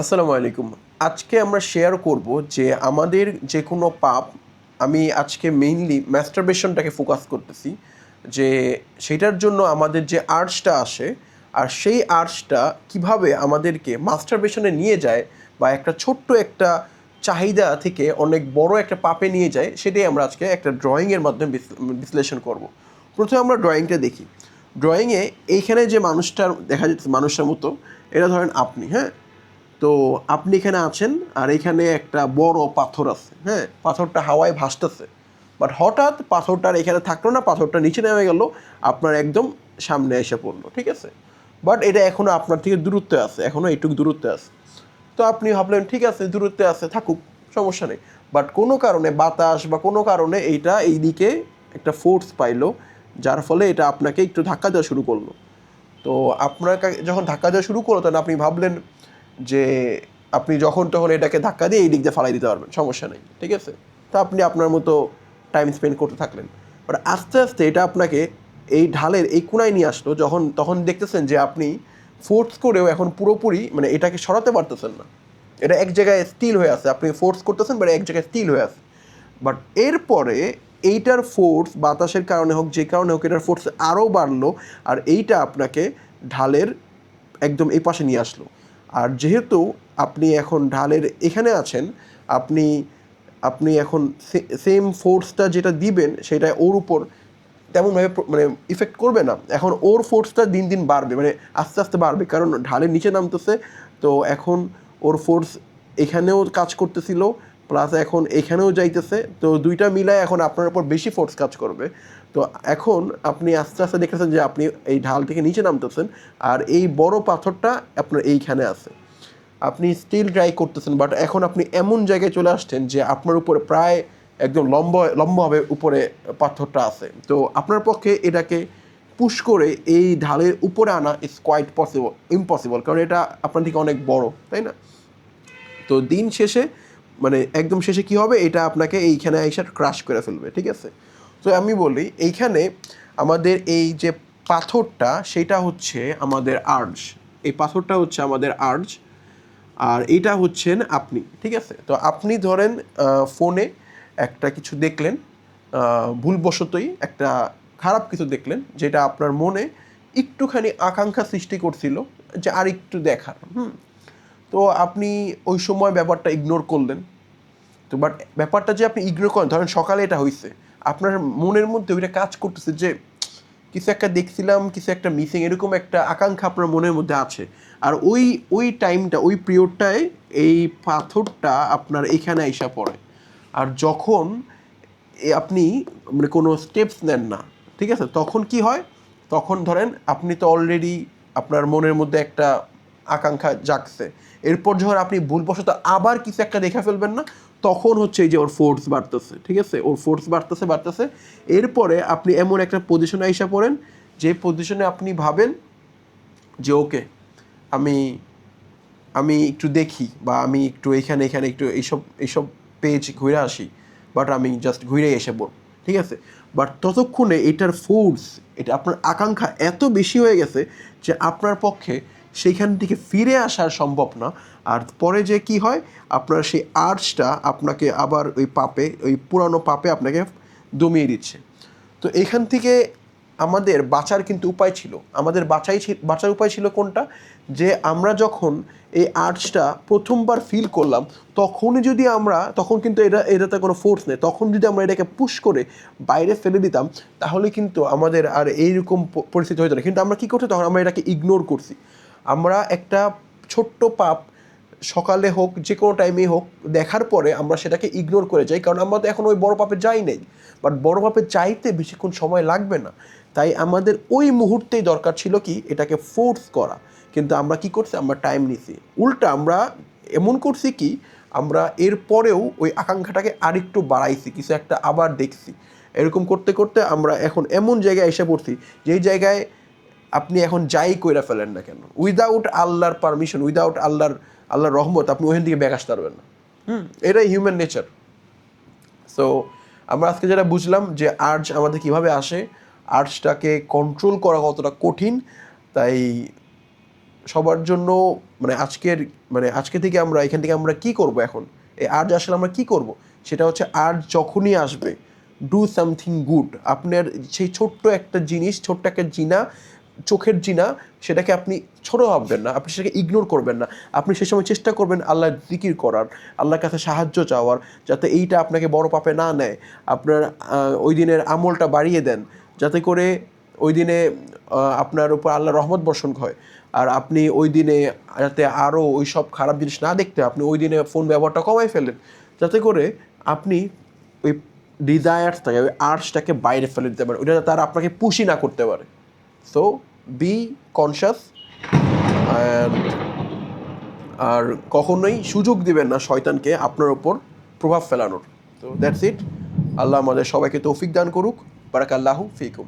আসসালামু আলাইকুম। আজকে আমরা শেয়ার করব যে আমাদের যে কোনো পাপ, আমি আজকে মেইনলি ম্যাস্টারবেশনটাকে ফোকাস করতেছি, যে সেটার জন্য আমাদের যে আর্জটা আসে, আর সেই আর্জটা কিভাবে আমাদেরকে মাস্টারবেশনে নিয়ে যায় বা একটা ছোট্ট একটা চাহিদা থেকে অনেক বড় একটা পাপে নিয়ে যায়, সেটাই আমরা আজকে একটা ড্রয়িংয়ের মাধ্যমে বিশ্লেষণ করব। প্রথমে আমরা ড্রয়িংটা দেখি। ড্রয়িংয়ে এইখানে যে মানুষটার দেখা যাচ্ছে, মানুষটার মতো, এটা ধরেন আপনি, হ্যাঁ। তো আপনি এখানে আছেন আর এখানে একটা বড় পাথর আছে, হ্যাঁ, পাথরটা হাওয়ায় ভাসতেছে, বাট হঠাৎ পাথরটার এখানে থাকলো না, পাথরটা নিচে নেমে গেল, আপনার একদম সামনে এসে পড়লো, ঠিক আছে। বাট এটা এখনও আপনার থেকে দূরত্বে আছে, এখনও এইটুকু দূরত্বে আছে। তো আপনি ভাবলেন ঠিক আছে, দূরত্বে আছে, থাকুক, সমস্যা নেই। বাট কোনো কারণে বাতাস বা কোনো কারণে এইটা এইদিকে একটা ফোর্স পাইলো, যার ফলে এটা আপনাকে একটু ধাক্কা দেওয়া শুরু করলো। তো আপনার যখন ধাক্কা দেওয়া শুরু করলো, তখন আপনি ভাবলেন যে আপনি যখন তখন এটাকে ধাক্কা দিয়ে এই দিক দিয়ে ফালাই দিতে পারবেন, সমস্যা নেই, ঠিক আছে। তো আপনি আপনার মতো টাইম স্পেন্ড করতে থাকলেন। বাট আস্তে আস্তে এটা আপনাকে এই ঢালের এই কোণায় নিয়ে আসলো, তখন দেখতেছেন যে আপনি ফোর্স করেও এখন পুরোপুরি মানে এটাকে সরাতে পারতেছেন না। এটা এক জায়গায় স্টিল হয়ে আছে, আপনি ফোর্স করতেছেন বাট এক জায়গায় স্টিল হয়ে আছে। বাট এরপরে এইটার ফোর্স বাতাসের কারণে হোক, যে কারণে হোক, এটার ফোর্স আরও বাড়লো, আর এইটা আপনাকে ঢালের একদম এই পাশে নিয়ে আসলো। আর যেহেতু আপনি এখন ঢালের এখানে আছেন, আপনি আপনি এখন সেম ফোর্সটা যেটা দিবেন সেটা ওর উপর তেমনভাবে মানে ইফেক্ট করবে না। এখন ওর ফোর্সটা দিন দিন বাড়বে, মানে আস্তে আস্তে বাড়বে, কারণ ঢালের নিচে নামতেছে। তো এখন ওর ফোর্স এখানেও কাজ করতেছিল, প্লাস এখন এখানেও যাইতেছে, তো দুইটা মিলায় এখন আপনার উপর বেশি ফোর্স কাজ করবে। তো এখন আপনি আস্তে আস্তে দেখতেছেন যে আপনি এই ঢাল থেকে নিচে নামতেছেন, আর এই বড় পাথরটা আপনার এইখানে আছে। আপনি স্টিল ট্রাই করতেছেন, বাট এখন আপনি এমন জায়গায় চলে আসছেন যে আপনার উপরে প্রায় একদম লম্বভাবে উপরে পাথরটা আছে। তো আপনার পক্ষে এটাকে পুশ করে এই ঢালের উপরে আনা ইজ কোয়াইট ইম্পসিবল, কারণ এটা আপনার থেকে অনেক বড়, তাই না? তো দিন শেষে মানে একদম শেষে কি হবে, এটা আপনাকে এইখানে এসে ক্রাশ করে ফেলবে, ঠিক আছে। তো আমি বলি, এইখানে আমাদের এই যে পাথরটা, সেটা হচ্ছে আমাদের আর্জ। এই পাথরটা হচ্ছে আমাদের আর্জ, আর এইটা হচ্ছেন আপনি, ঠিক আছে। তো আপনি ধরেন ফোনে একটা কিছু দেখলেন, ভুলবশতই একটা খারাপ কিছু দেখলেন, যেটা আপনার মনে একটুখানি আকাঙ্ক্ষা সৃষ্টি করছিল যে আর একটু দেখার। তো আপনি ওই সময় ব্যাপারটা ইগনোর করলেন। তো বাট ব্যাপারটা যে আপনি ইগনোর করেন, ধরেন সকালে এটা হয়েছে, আপনার মনের মধ্যে ওইটা কাজ করতেছে যে কিছু একটা দেখছিলাম, কিছু একটা মিসিং, এরকম একটা আকাঙ্ক্ষা আপনার মনের মধ্যে আছে। আর ওই ওই টাইমটা, ওই পিরিয়ডটায় এই পাথরটা আপনার এখানে আইসা পড়ে। আর যখন আপনি মানে কোনো স্টেপস নেন না, ঠিক আছে, তখন কি হয়, তখন ধরেন আপনি তো অলরেডি আপনার মনের মধ্যে একটা আকাঙ্ক্ষা জাগছে, এরপর যখন আপনি ভুলবশত আবার কিছু একটা দেখে ফেলবেন না, তখন হচ্ছে এই যে ওর ফোর্স বাড়তেছে, ঠিক আছে, ওর ফোর্স বাড়তেছে। এরপরে আপনি এমন একটা পজিশনে আইসা পড়েন, যে পজিশনে আপনি ভাবেন যে ওকে, আমি আমি একটু দেখি, বা আমি একটু এখানে এখানে একটু এইসব পেজ ঘুরে আসি, বাট আমি জাস্ট ঘুরে এসে পড়ব, ঠিক আছে। বাট ততক্ষণে এটার ফোর্স, এটা আপনার আকাঙ্ক্ষা এত বেশি হয়ে গেছে যে আপনার পক্ষে সেইখান থেকে ফিরে আসা সম্ভব না। আর পরে যে কি হয়, আপনার সেই আর্জটা আপনাকে আবার ওই পুরানো পাপে আপনাকে দমিয়ে দিচ্ছে। তো এখান থেকে আমাদের বাঁচার কিন্তু উপায় ছিল, আমাদের বাঁচার উপায় ছিল কোনটা, যে আমরা যখন এই আর্টসটা প্রথমবার ফিল করলাম, তখন কিন্তু এটাতে কোনো ফোর্স নেই, তখন যদি আমরা এটাকে পুশ করে বাইরে ফেলে দিতাম, তাহলে কিন্তু আমাদের আর এইরকম পরিস্থিতি হতো না। কিন্তু আমরা কী করছি, তখন আমরা এটাকে ইগনোর করছি। আমরা একটা ছোট্ট পাপ সকালে হোক, যে কোনো টাইমেই হোক, দেখার পরে আমরা সেটাকে ইগনোর করে যাই, কারণ আমরা তো এখন ওই বড় পাপে যাই নাই। বাট বড় পাপে চাইতে বেশিক্ষণ সময় লাগবে না, তাই আমাদের ওই মুহূর্তেই দরকার ছিল কি, এটাকে ফোর্স করা। কিন্তু আমরা কি করছি, আমরা টাইম নিছি, উল্টা আমরা এমন করছি কি, আমরা এর পরেও ওই আকাঙ্ক্ষাটাকে আরেকটু বাড়াইছি, কিছু একটা আবার দেখছি। এরকম করতে করতে আমরা এখন এমন জায়গায় এসে পড়ছি, যেই জায়গায় আপনি এখন যাই কইরা ফেলেন না কেন, উইদাউট আল্লাহর পারমিশন, উইদাউট আল্লাহর রহমত, আপনি ওখান থেকে ব্যাক আসতে পারবেন না। এটাই হিউম্যান নেচার। সো আমরা আজকে যেটা বুঝলাম যে আর্জ আমাদের কিভাবে আসে, আর্জটাকে কন্ট্রোল করা কতটা কঠিন। তাই সবার জন্য মানে আজকে থেকে আমরা এখান থেকে আমরা কি করব এখন, এই আর্জ আসলে আমরা কি করব, সেটা হচ্ছে আর্জ যখনই আসবে ডু সামথিং গুড। আপনার সেই ছোট্ট একটা জিনিস, ছোট্ট একটা জিনা, চোখের জিনা, সেটাকে আপনি ছোটো ভাববেন না, আপনি সেটাকে ইগনোর করবেন না। আপনি সে সময় চেষ্টা করবেন আল্লাহর জিকির করার, আল্লাহর কাছে সাহায্য চাওয়ার, যাতে এইটা আপনাকে বড় পাপে না নেয়। আপনার ওই দিনের আমলটা বাড়িয়ে দেন, যাতে করে ওই দিনে আপনার উপর আল্লাহর রহমত বর্ষণ হয়। আর আপনি ওই দিনে যাতে আরও ওই সব খারাপ জিনিস না দেখতে, আপনি ওই দিনে ফোন ব্যবহারটা কমাই ফেলেন, যাতে করে আপনি ওই ডিজায়ার্সটাকে, ওই আর্টসটাকে বাইরে ফেলে দিতে পারেন, ওইটা তারা আপনাকে পুশই না করতে পারে। সো বি কনশাস, আর কখনোই সুযোগ দিবেন না শয়তানকে আপনার ওপর প্রভাব ফেলানোর। তো দ্যাটস ইট। আল্লাহ আমাদের সবাইকে তৌফিক দান করুক। বারাকাল্লাহু ফিকুম।